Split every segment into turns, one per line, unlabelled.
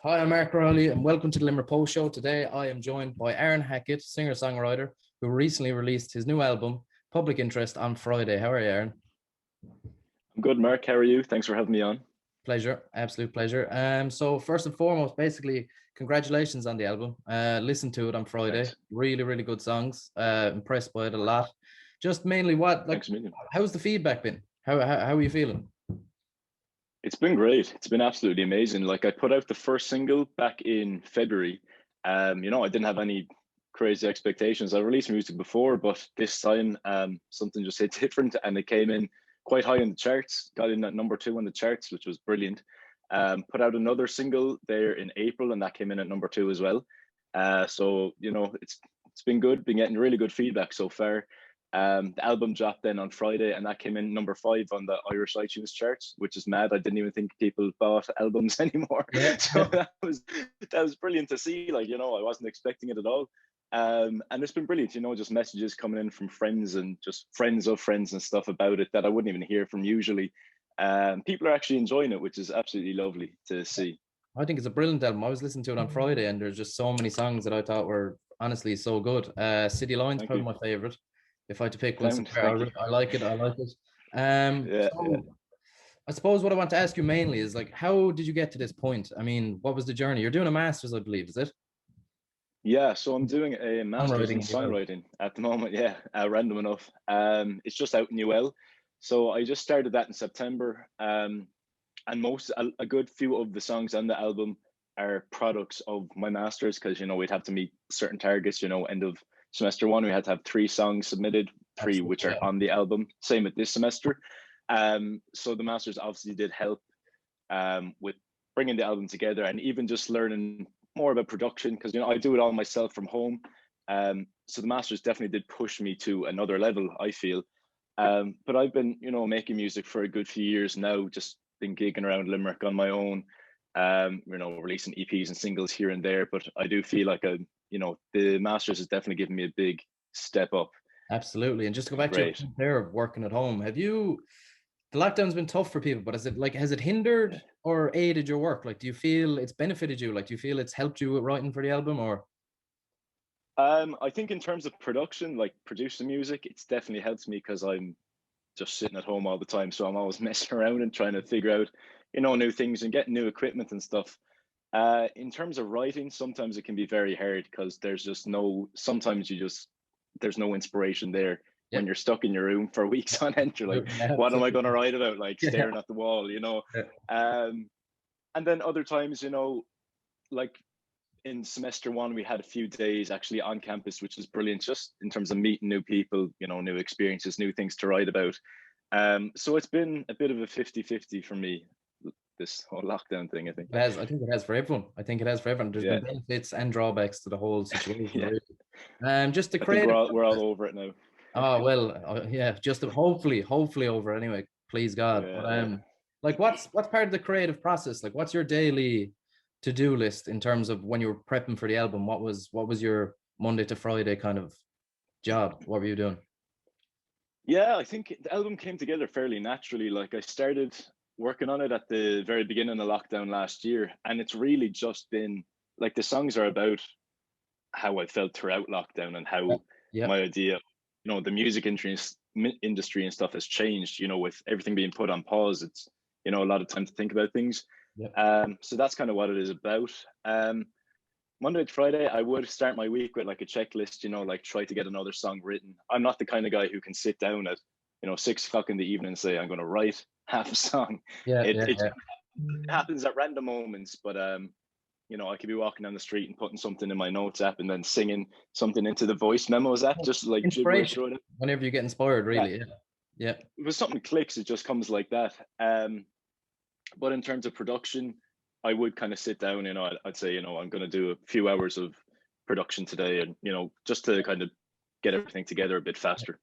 Hi, I'm Mark Reilly, and welcome to the Limerick Post Show. Today, I am joined by Aaron Hackett, singer-songwriter, who recently released his new album, Public Interest, on Friday. How are you, Aaron?
I'm good, Mark. How are you? Thanks for having me on.
Pleasure, absolute pleasure. So first and foremost, basically, congratulations on the album. Listened to it on Friday.
Thanks.
Really, really good songs. Impressed by it a lot. Just mainly, what like,
Thanks a million.
how's the feedback been? How are you feeling?
It's been great. It's been absolutely amazing. Like I put out the first single back in February. I didn't have any crazy expectations. I released music before, but this time something just hit different and it came in quite high in the charts, got in at number two on the charts, which was brilliant. Put out another single there in April and that came in at number two as well. It's been good, been getting really good feedback so far. The album dropped then on Friday, and that came in number five on the Irish iTunes charts, which is mad. I didn't even think people bought albums anymore.
Yeah.
So that was brilliant to see. I wasn't expecting it at all. And it's been brilliant, just messages coming in from friends and just friends of friends and stuff about it that I wouldn't even hear from usually. People are actually enjoying it, which is absolutely lovely to see.
I think it's a brilliant album. I was listening to it on Friday, and there's just so many songs that I thought were honestly so good. City Line's
Thank
probably
you.
my favorite. If I had to pick one,
Thank you.
I like it. I like it.
Yeah, yeah.
So I suppose what I want to ask you mainly is like, how did you get to this point? I mean, what was the journey? You're doing a master's, I believe, is it?
Yeah, so I'm doing a master's in
Songwriting as well.
songwriting at the moment. Yeah, random enough. It's just out in UL. So I just started that in September. And a good few of the songs on the album are products of my master's because we'd have to meet certain targets. End of semester one, we had to have three songs submitted, three which
Absolutely.
are on the album. Same with this semester. So the master's obviously did help with bringing the album together and even just learning more about production because I do it all myself from home. So the masters definitely did push me to another level, I feel. But I've been making music for a good few years now, just been gigging around Limerick on my own, releasing EPs and singles here and there. But I do feel like the masters has definitely given me a big step up.
Absolutely. And just to go
Been
back to your
great.
point there of working at home, the lockdown's been tough for people, but has it hindered or aided your work? Like, do you feel it's benefited you? Like, do you feel it's helped you with writing for the album or?
I think in terms of production, like producing music, it's definitely helped me because I'm just sitting at home all the time. So I'm always messing around and trying to figure out, new things and getting new equipment and stuff. In terms of writing, sometimes it can be very hard because sometimes there's no inspiration there
Yeah.
when you're stuck in your room for weeks on end. You're like, what am I going to write about? Like
Yeah.
staring at the wall.
Yeah.
And then other times, like in semester one, we had a few days actually on campus, which was brilliant, just in terms of meeting new people, new experiences, new things to write about. So it's been a bit of a 50-50 for me, this whole lockdown thing, I think.
It has. I think it has for everyone. I think it has for everyone. There's
Yeah.
been benefits and drawbacks to the whole situation.
Yeah.
Really. Just the
I think we're
creative
all we're
process.
all over it now.
Oh well, yeah. Hopefully over anyway. Please God. But
Yeah, yeah.
like, what's part of the creative process? Like, what's your daily to-do list in terms of when you were prepping for the album? What was your Monday to Friday kind of job? What were you doing?
Yeah, I think the album came together fairly naturally. Like I started working on it at the very beginning of lockdown last year, and it's really just been like the songs are about how I felt throughout lockdown and
Yeah.
how
Yeah.
my idea, the music industry and stuff has changed. With everything being put on pause, it's a lot of time to think about things.
Yeah.
So that's kind of what it is about. Monday to Friday, I would start my week with like a checklist, like try to get another song written. I'm not the kind of guy who can sit down at, 6 o'clock in the evening and say, I'm going to write half a song.
Yeah.
It,
Yeah.
it
Yeah.
happens at random moments, but, I could be walking down the street and putting something in my notes app and then singing something into the voice memos app, just like gibbering
Inspiration.
through it.
Whenever you get inspired,
Yeah.
really. Yeah. Yeah.
If something clicks, it just comes like that. But in terms of production, I would kind of sit down, I'd say, I'm going to do a few hours of production today and, just to kind of get everything together a bit faster.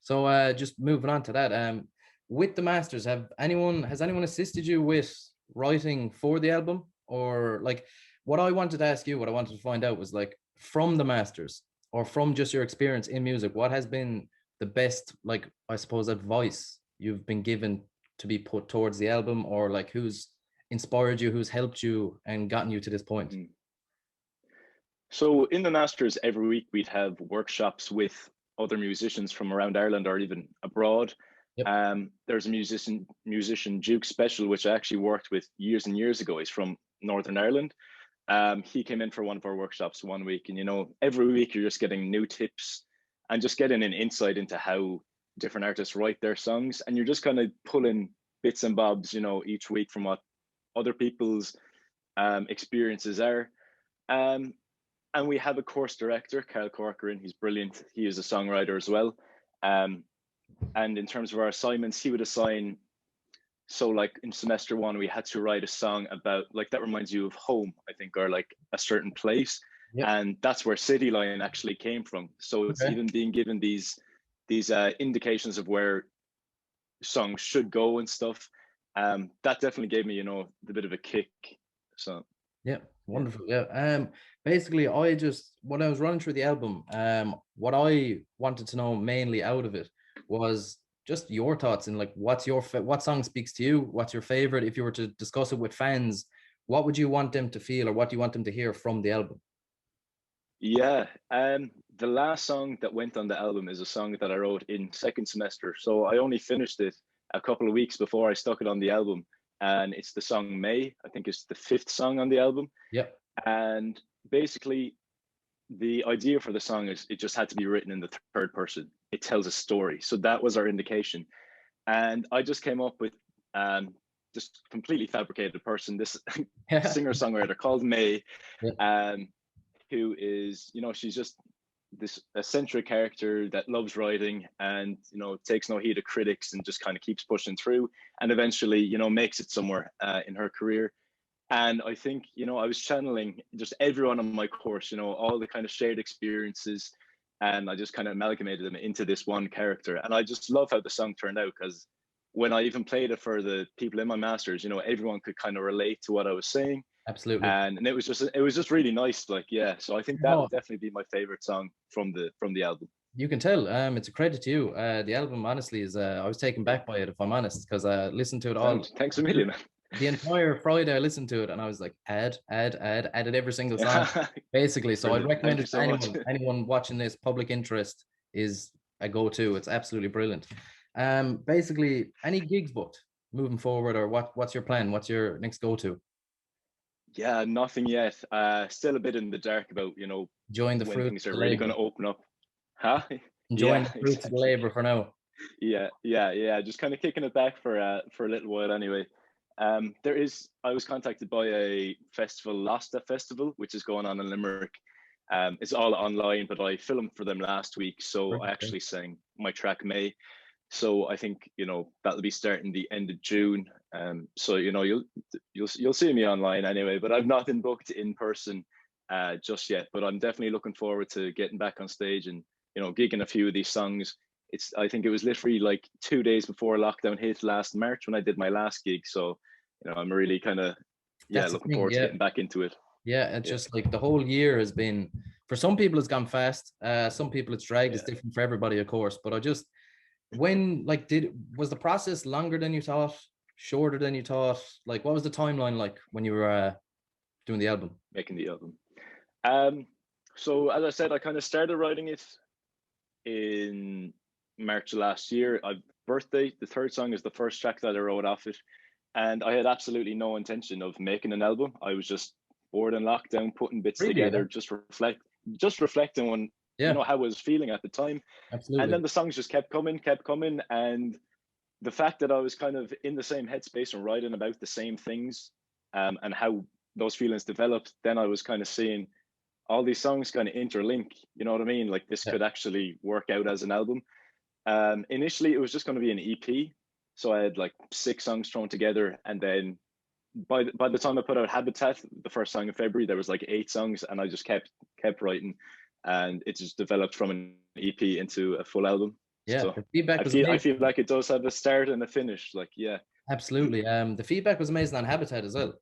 So just moving on to that, with the masters, has anyone assisted you with writing for the album? Or like what I wanted to ask you, what I wanted to find out was like from the masters or from just your experience in music, what has been the best, like I suppose, advice you've been given to be put towards the album, or like who's inspired you, who's helped you and gotten you to this point?
Mm. So in the Masters, every week we'd have workshops with other musicians from around Ireland or even abroad.
Yep.
There's a musician Duke Special, which I actually worked with years and years ago. He's from Northern Ireland. He came in for one of our workshops one week, and every week you're just getting new tips and just getting an insight into how different artists write their songs, and you're just kind of pulling bits and bobs, each week from what other people's experiences are. Um, and we have a course director, Carl Corcoran. He's brilliant. He is a songwriter as well. Um, and in terms of our assignments, he would assign. So like in semester one, we had to write a song about like that reminds you of home, I think, or like a certain place.
Yep.
And that's where City Line actually came from. So it's even being given these indications of where songs should go and stuff. That definitely gave me, the bit of a kick. So
yeah, wonderful. Yeah. Basically, when I was running through the album, what I wanted to know mainly out of it was just your thoughts and like what song speaks to you, what's your favorite. If you were to discuss it with fans, what would you want them to feel, or what do you want them to hear from the album?
yeah, the last song that went on the album is a song that I wrote in second semester. So I only finished it a couple of weeks before I stuck it on the album, and it's the song May. I think it's the fifth song on the album.
Yeah.
And basically, the idea for the song is it just had to be written in the third person. It tells a story. So that was our indication. And I just came up with just completely fabricated person, this singer-songwriter called May, who is, she's just this eccentric character that loves writing and, takes no heed of critics and just kind of keeps pushing through and eventually, makes it somewhere in her career. And I think, I was channeling just everyone on my course, all the kind of shared experiences, and I just kind of amalgamated them into this one character. And I just love how the song turned out, because when I even played it for the people in my masters, everyone could kind of relate to what I was saying.
Absolutely.
And it was just really nice. Like, yeah. So I think that would definitely be my favorite song from the album.
You can tell. It's a credit to you. The album, honestly, is I was taken back by it, if I'm honest, because I listened to it all.
Thanks a million.
The entire Friday I listened to it, and I was like, added every single song, basically. So I'd recommend it to anyone watching this. Public Interest is a go-to. It's absolutely brilliant. Basically, any gigs booked moving forward, or what's your plan? What's your next go-to?
Yeah, nothing yet. Still a bit in the dark about,
enjoying the
when
fruits
things are really going to open up. Huh?
Enjoying the fruits of the labor for now.
Yeah. Just kind of kicking it back for a little while anyway. I was contacted by a festival, Losta Festival, which is going on in Limerick. It's all online, but I filmed for them last week, so I actually sang my track May. So I think that'll be starting the end of June. So you'll see me online anyway, but I've not been booked in person just yet. But I'm definitely looking forward to getting back on stage and gigging a few of these songs. I think it was literally like 2 days before lockdown hit last March when I did my last gig. So I'm really kind of looking forward to getting back into it.
Yeah, it's just like the whole year has been, for some people it's gone fast. Some people it's dragged. It's different for everybody, of course. But was the process longer than you thought, shorter than you thought? Like, what was the timeline like when you were doing the album?
Making the album. So as I said, I kind of started writing it in March last year. Birthday, the third song, is the first track that I wrote off it. And I had absolutely no intention of making an album. I was just bored in lockdown, putting bits together, just reflecting on how I was feeling at the time.
Absolutely.
And then the songs just kept coming. And the fact that I was kind of in the same headspace and writing about the same things, and how those feelings developed, then I was kind of seeing all these songs kind of interlink. You know what I mean? Like, this could actually work out as an album. Initially, it was just going to be an EP. So I had like 6 songs thrown together, and then by the time I put out Habitat, the first song in February, there was like 8 songs, and I just kept writing, and it just developed from an EP into a full album.
Yeah,
so
the feedback
I feel like it does have a start and a finish. Like, yeah,
absolutely. The feedback was amazing on Habitat as well.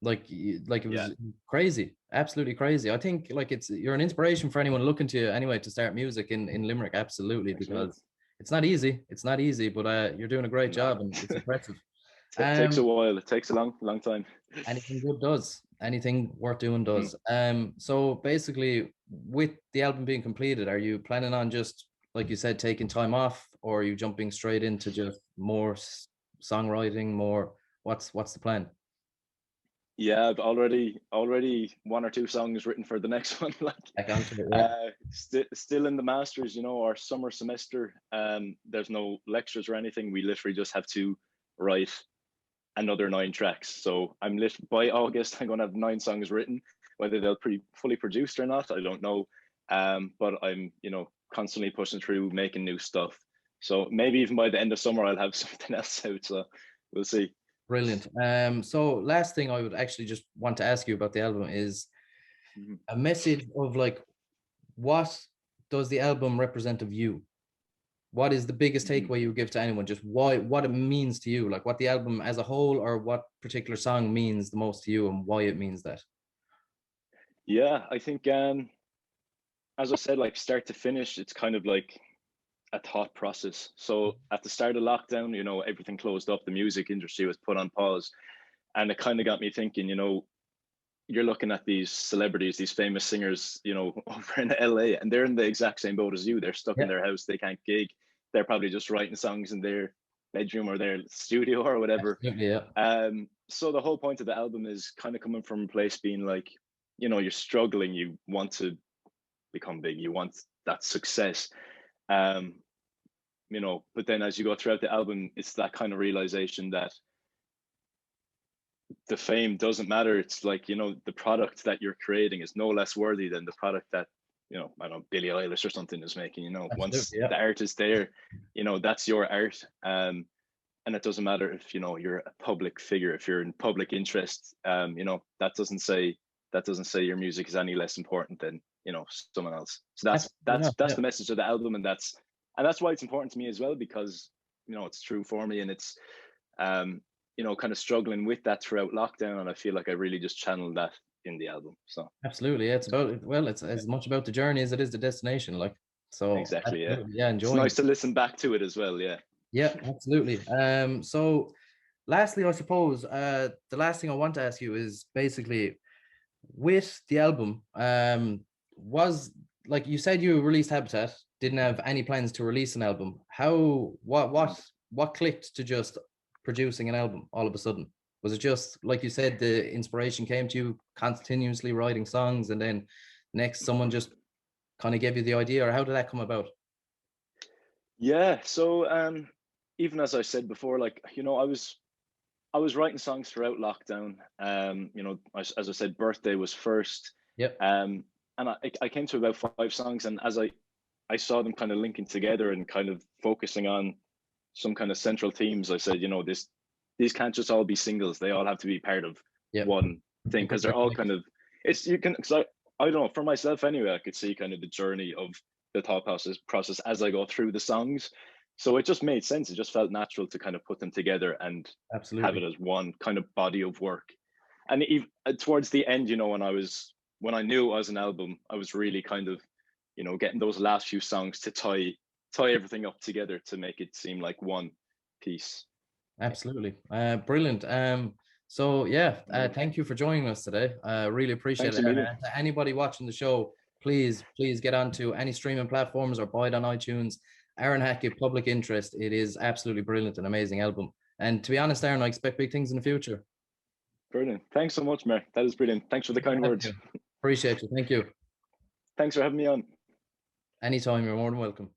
Like it was crazy, absolutely crazy. I think like you're an inspiration for anyone looking to you anyway to start music in Limerick. Absolutely, because it's not easy, but you're doing a great job, and it's impressive.
Takes a
Um,
while. It takes a long time.
anything good does. Anything worth doing
Mm.
does. So basically, with the album being completed, are you planning on just, like you said, taking time off, or are you jumping straight into just more songwriting? More, what's the plan?
Yeah, I've already one or two songs written for the next one. Like,
Back onto it, yeah.
still in the masters. Our summer semester. There's no lectures or anything. We literally just have to write another 9 tracks. So I'm lit by August. I'm gonna have 9 songs written. Whether they'll be fully produced or not, I don't know. But I'm constantly pushing through, making new stuff. So maybe even by the end of summer, I'll have something else out. So we'll see.
Brilliant. So last thing I would actually just want to ask you about the album is
Mhm.
a message of like, what does the album represent of you? What is the biggest
Mhm.
takeaway you would give to anyone? Just why, what it means to you, like what the album as a whole, or what particular song means the most to you, and why it means that.
Yeah, I think as I said, like start to finish, it's kind of like a thought process. So at the start of lockdown, everything closed up, the music industry was put on pause, and it kind of got me thinking. You're looking at these celebrities, these famous singers, over in LA, and they're in the exact same boat as you. They're stuck in
Yeah,
their house, they can't gig. They're probably just writing songs in their bedroom or their studio or whatever.
absolutely. Yeah,
So the whole point of the album is kind of coming from a place being like, you're struggling, you want to become big, you want that success. Um, but then as you go throughout the album, it's that kind of realization that the fame doesn't matter. It's like, the product that you're creating is no less worthy than the product that, I don't know, Billie Eilish or something is making. Once
absolutely. Yeah,
the art is there, that's your art. And it doesn't matter if, you're a public figure, if you're in public interest, that doesn't say your music is any less important than, someone else. So that's
absolutely
that's
not.
that's
Yeah,
the message of the album. And that's why it's important to me as well, because, it's true for me, and it's, um, kind of struggling with that throughout lockdown. And I feel like I really just channeled that in the album. So
absolutely. Yeah, it's about, well, it's as much about the journey as it is the destination. Like, so
exactly, yeah.
absolutely, yeah,
It's
enjoying
nice
it.
to listen back to it as well. Yeah.
Yeah, absolutely. So lastly, I suppose the last thing I want to ask you is basically with the album, was, like you said, you released Habitat, didn't have any plans to release an album. How, what clicked to just producing an album all of a sudden? Was it just like you said, the inspiration came to you continuously writing songs, and then next someone just kind of gave you the idea, or how did that come
Yeah. So even as I said before, like, I was writing songs throughout lockdown. As I said, birthday was first.
Yep.
And I came to about 5 songs, and as I saw them kind of linking together and kind of focusing on some kind of central themes, I said, these can't just all be singles. They all have to be part of
Yep.
one thing, because they're all kind of, it's, you can, because I don't know, for myself anyway, I could see kind of the journey of the thought process as I go through the songs. So it just made sense. It just felt natural to kind of put them together and have it
Absolutely.
as one kind of body of work. And even towards the end, when I knew it was an album, I was really kind of, getting those last few songs to tie everything up together to make it seem like one piece.
Absolutely. Brilliant. So yeah,
Brilliant.
thank you for joining us today. Really appreciate
Thanks
it.
a
And
million.
to anybody watching the show, please get onto any streaming platforms or buy it on iTunes. Aaron Hackett, Public Interest. It is absolutely brilliant, an amazing album. And to be honest, Aaron, I expect big things in the future.
Brilliant. Thanks so much, Mark. That is brilliant. Thanks for the kind
Thank
words.
you. Appreciate you. Thank you.
Thanks for having me on.
Anytime, you're more than welcome.